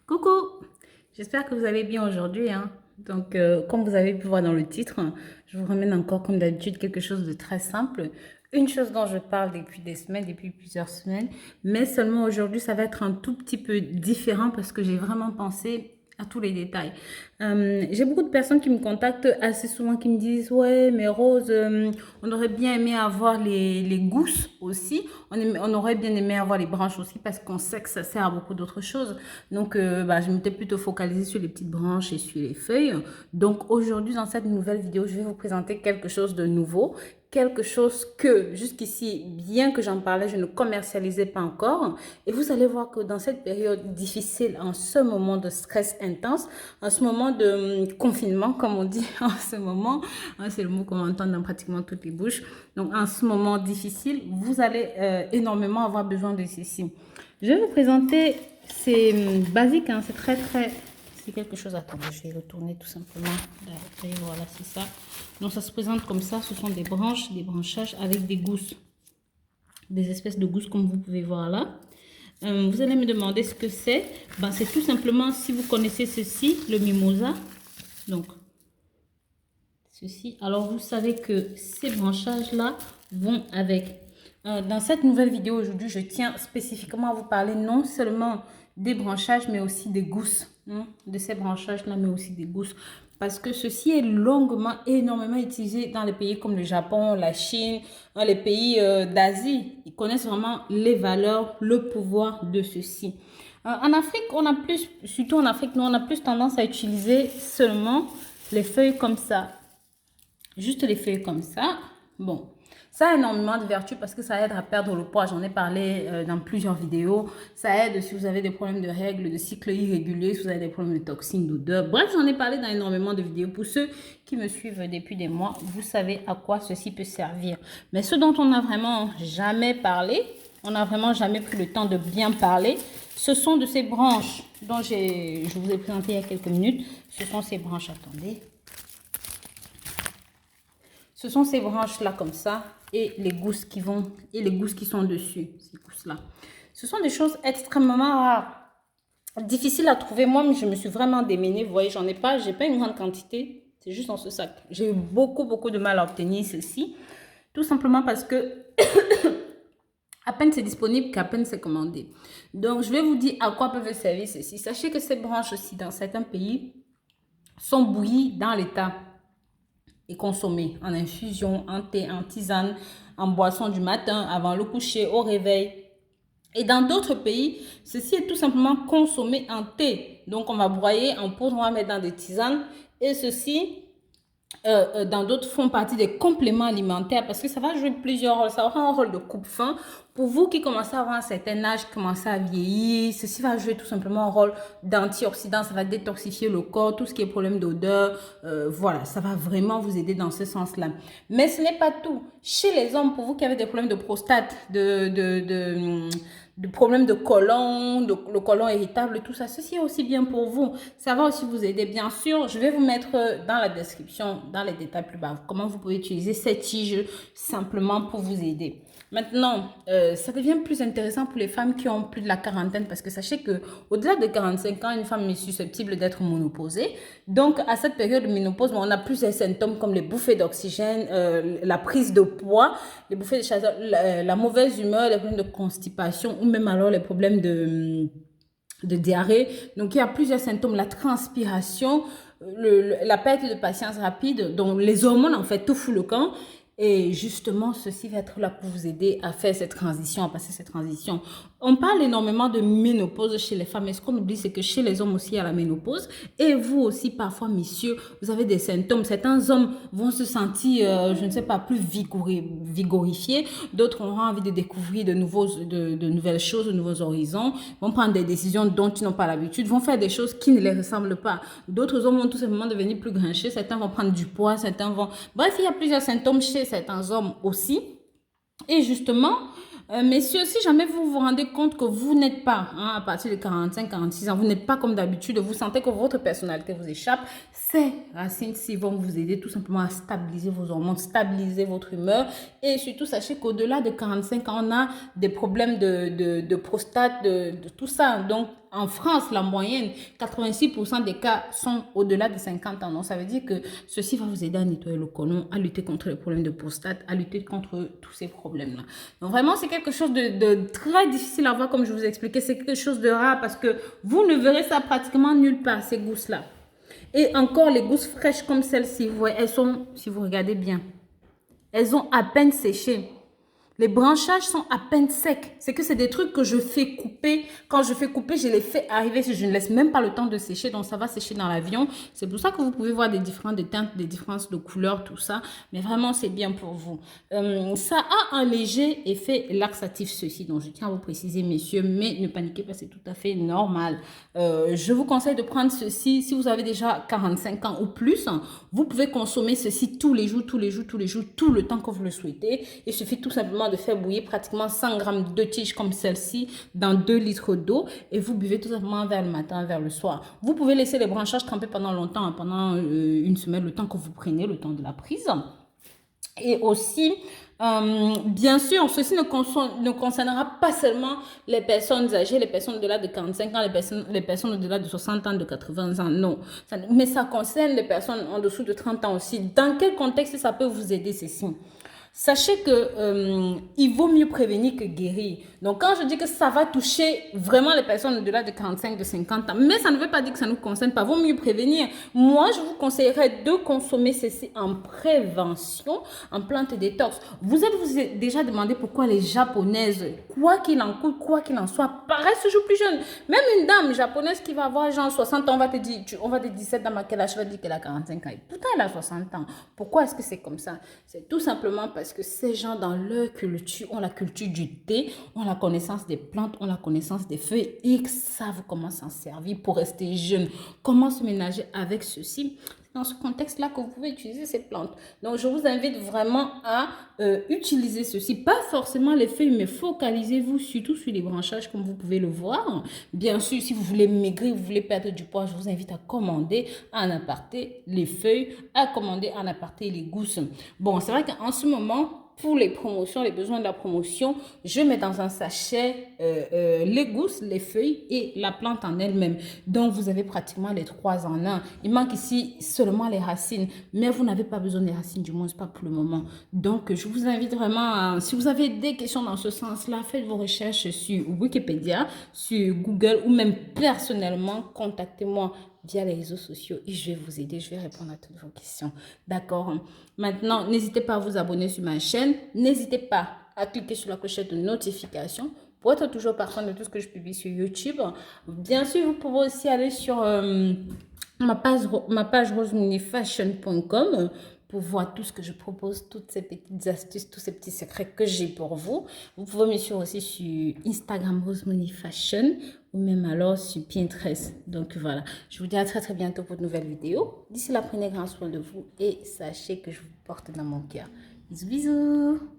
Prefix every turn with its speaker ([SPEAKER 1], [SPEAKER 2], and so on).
[SPEAKER 1] Coucou, j'espère que vous allez bien aujourd'hui, hein. Donc, comme vous avez pu voir dans le titre, je vous ramène encore, comme d'habitude, quelque chose de très simple. Une chose dont je parle depuis des semaines, depuis plusieurs semaines, mais seulement aujourd'hui, ça va être un tout petit peu différent parce que j'ai vraiment pensé à tous les détails. J'ai beaucoup de personnes qui me contactent assez souvent qui me disent, ouais, mais Rose, on aurait bien aimé avoir les gousses aussi. On aurait bien aimé avoir les branches aussi parce qu'on sait que ça sert à beaucoup d'autres choses. Donc, je m'étais plutôt focalisée sur les petites branches et sur les feuilles. Donc, aujourd'hui, dans cette nouvelle vidéo, je vais vous présenter quelque chose de nouveau. Quelque chose que jusqu'ici, bien que j'en parlais, je ne commercialisais pas encore. Et vous allez voir que dans cette période difficile, en ce moment de stress intense, en ce moment de confinement, comme on dit en ce moment, hein, c'est le mot qu'on entend dans pratiquement toutes les bouches. Donc, en ce moment difficile, vous allez énormément avoir besoin de ceci. Je vais vous présenter, c'est basique, hein, c'est très, c'est quelque chose, attendez, je vais retourner tout simplement. Et voilà, c'est ça. Donc, ça se présente comme ça, ce sont des branches, des branchages avec des gousses, des espèces de gousses comme vous pouvez voir là. Vous allez me demander ce que c'est. Ben, c'est tout simplement, si vous connaissez ceci, le mimosa. Donc, ceci. Alors, vous savez que ces branchages-là vont avec. Dans cette nouvelle vidéo aujourd'hui, je tiens spécifiquement à vous parler non seulement des branchages, mais aussi des gousses. Hein, de ces branchages-là, mais aussi des gousses. Parce que ceci est longuement, énormément utilisé dans les pays comme le Japon, la Chine, les pays d'Asie. Ils connaissent vraiment les valeurs, le pouvoir de ceci. En Afrique, on a plus, surtout en Afrique, nous, on a plus tendance à utiliser seulement les feuilles comme ça. Juste les feuilles comme ça. Bon, ça a énormément de vertus parce que ça aide à perdre le poids. J'en ai parlé dans plusieurs vidéos. Ça aide si vous avez des problèmes de règles, de cycle irrégulier, si vous avez des problèmes de toxines, d'odeur. Bref, j'en ai parlé dans énormément de vidéos. Pour ceux qui me suivent depuis des mois, vous savez à quoi ceci peut servir. Mais ce dont on n'a vraiment jamais parlé, on n'a vraiment jamais pris le temps de bien parler, ce sont de ces branches dont je vous ai présenté il y a quelques minutes. Ce sont ces branches, attendez. Ce sont ces branches-là comme ça et les gousses qui vont et les gousses qui sont dessus, ces gousses-là. Ce sont des choses extrêmement rares, difficiles à trouver. Moi, je me suis vraiment démenée. Vous voyez, j'ai pas une grande quantité. C'est juste dans ce sac. J'ai eu beaucoup de mal à obtenir ceci. Tout simplement parce que à peine c'est disponible qu'à peine c'est commandé. Donc, je vais vous dire à quoi peuvent servir ceci. Sachez que ces branches aussi, dans certains pays, sont bouillies dans l'état et consommé en infusion, en thé, en tisane, en boisson du matin, avant le coucher, au réveil. Et dans d'autres pays, ceci est tout simplement consommé en thé. Donc, on va broyer en poudre, on va mettre dans des tisanes. Et ceci, dans d'autres, font partie des compléments alimentaires parce que ça va jouer plusieurs rôles. Ça aura un rôle de coupe-faim. Pour vous qui commencez à avoir un certain âge, qui commencez à vieillir, ceci va jouer tout simplement un rôle d'antioxydant. Ça va détoxifier le corps, tout ce qui est problème d'odeur. Voilà, ça va vraiment vous aider dans ce sens-là. Mais ce n'est pas tout. Chez les hommes, pour vous qui avez des problèmes de prostate, de problèmes de côlon, le côlon irritable, tout ça, ceci est aussi bien pour vous. Ça va aussi vous aider, bien sûr. Je vais vous mettre dans la description, dans les détails plus bas, comment vous pouvez utiliser cette tige simplement pour vous aider. Maintenant, ça devient plus intéressant pour les femmes qui ont plus de la quarantaine parce que sachez que au-delà de 45 ans, une femme est susceptible d'être ménopausée. Donc, à cette période de ménopause, on a plusieurs symptômes comme les bouffées d'oxygène, la prise de poids, les bouffées de chaleur, la mauvaise humeur, les problèmes de constipation ou même alors les problèmes de diarrhée. Donc, il y a plusieurs symptômes, la transpiration, la perte de patience rapide, donc les hormones, en fait, tout fout le camp. Et justement, ceci va être là pour vous aider à faire cette transition, à passer cette transition. On parle énormément de ménopause chez les femmes, mais ce qu'on oublie, c'est que chez les hommes aussi, il y a la ménopause. Et vous aussi, parfois, messieurs, vous avez des symptômes. Certains hommes vont se sentir, je ne sais pas, plus vigorifiés. D'autres auront envie de découvrir de nouvelles choses, de nouveaux horizons, vont prendre des décisions dont ils n'ont pas l'habitude, vont faire des choses qui ne les ressemblent pas. D'autres hommes vont tout simplement devenir plus grincheux. Certains vont prendre du poids, certains vont... Bref, il y a plusieurs symptômes chez certains hommes aussi. Et justement, messieurs, si jamais vous vous rendez compte que vous n'êtes pas, hein, à partir de 45-46 ans, vous n'êtes pas comme d'habitude, vous sentez que votre personnalité vous échappe, ces racines-ci vont vous aider tout simplement à stabiliser vos hormones, stabiliser votre humeur. Et surtout, sachez qu'au-delà de 45 ans, on a des problèmes de prostate, de tout ça. Donc, en France, la moyenne, 86% des cas sont au-delà de 50 ans. Donc, ça veut dire que ceci va vous aider à nettoyer le côlon, à lutter contre les problèmes de prostate, à lutter contre tous ces problèmes-là. Donc, vraiment, c'est quelque chose de très difficile à voir, comme je vous ai expliqué. C'est quelque chose de rare parce que vous ne verrez ça pratiquement nulle part, ces gousses-là. Et encore, les gousses fraîches comme celle-ci, vous voyez, elles sont, si vous regardez bien, elles ont à peine séché. Les branchages sont à peine secs. C'est que c'est des trucs que je fais couper. Quand je fais couper, je les fais arriver. Je ne laisse même pas le temps de sécher. Donc, ça va sécher dans l'avion. C'est pour ça que vous pouvez voir des différentes teintes, des différences de couleurs, tout ça. Mais vraiment, c'est bien pour vous. Ça a un léger effet laxatif, ceci. Donc, je tiens à vous préciser, messieurs. Mais ne paniquez pas, c'est tout à fait normal. Je vous conseille de prendre ceci. Si vous avez déjà 45 ans ou plus, vous pouvez consommer ceci tous les jours, tout le temps que vous le souhaitez. Il suffit tout simplement de faire bouillir pratiquement 100 grammes de tiges comme celle-ci dans 2 litres d'eau et vous buvez tout simplement vers le matin, vers le soir. Vous pouvez laisser les branchages tremper pendant longtemps, pendant une semaine, le temps que vous prenez, le temps de la prise. Et aussi, bien sûr, ceci ne concernera pas seulement les personnes âgées, les personnes au-delà de 45 ans, les personnes au-delà de 60 ans, de 80 ans, non. Mais ça concerne les personnes en dessous de 30 ans aussi. Dans quel contexte ça peut vous aider, ceci? Sachez que il vaut mieux prévenir que guérir. Donc, quand je dis que ça va toucher vraiment les personnes au-delà de 45, de 50 ans, mais ça ne veut pas dire que ça ne nous concerne pas. Vaut mieux prévenir. Moi, je vous conseillerais de consommer ceci en prévention, en plante détox. Vous êtes déjà demandé pourquoi les Japonaises, quoi qu'il en coûte, quoi qu'il en soit, paraissent toujours plus jeunes. Même une dame japonaise qui va avoir genre 60 ans, on va te dire cette dame à quel âge, je vais dire qu'elle a 45 ans. Et pourtant, elle a 60 ans. Pourquoi est-ce que c'est comme ça? C'est tout simplement parce que ces gens dans leur culture ont la culture du thé, ont la connaissance des plantes, ont la connaissance des feuilles et ils savent comment s'en servir pour rester jeune, comment se ménager avec ceci. C'est dans ce contexte-là que vous pouvez utiliser ces plantes. Donc, je vous invite vraiment à utiliser ceci. Pas forcément les feuilles, mais focalisez-vous surtout sur les branchages comme vous pouvez le voir. Bien sûr, si vous voulez maigrir, vous voulez perdre du poids, je vous invite à commander en aparté les feuilles, à commander en aparté les gousses. Bon, c'est vrai qu'en ce moment, pour les promotions, les besoins de la promotion, je mets dans un sachet les gousses, les feuilles et la plante en elle-même. Donc, vous avez pratiquement les 3 en 1. Il manque ici seulement les racines, mais vous n'avez pas besoin des racines, du moins pas pour le moment. Donc, je vous invite vraiment, si vous avez des questions dans ce sens-là, faites vos recherches sur Wikipédia, sur Google ou même personnellement, contactez-moi via les réseaux sociaux et je vais vous aider, je vais répondre à toutes vos questions. D'accord? Maintenant, n'hésitez pas à vous abonner sur ma chaîne. N'hésitez pas à cliquer sur la clochette de notification pour être toujours partant de tout ce que je publie sur YouTube. Bien sûr, vous pouvez aussi aller sur ma page rosemoneyfashion.com pour voir tout ce que je propose, toutes ces petites astuces, tous ces petits secrets que j'ai pour vous. Vous pouvez me suivre aussi sur Instagram rosemoneyfashion ou même alors sur Pinterest. Donc voilà, je vous dis à très très bientôt pour de nouvelles vidéos. D'ici là, prenez grand soin de vous et sachez que je vous porte dans mon cœur. Bisous bisous.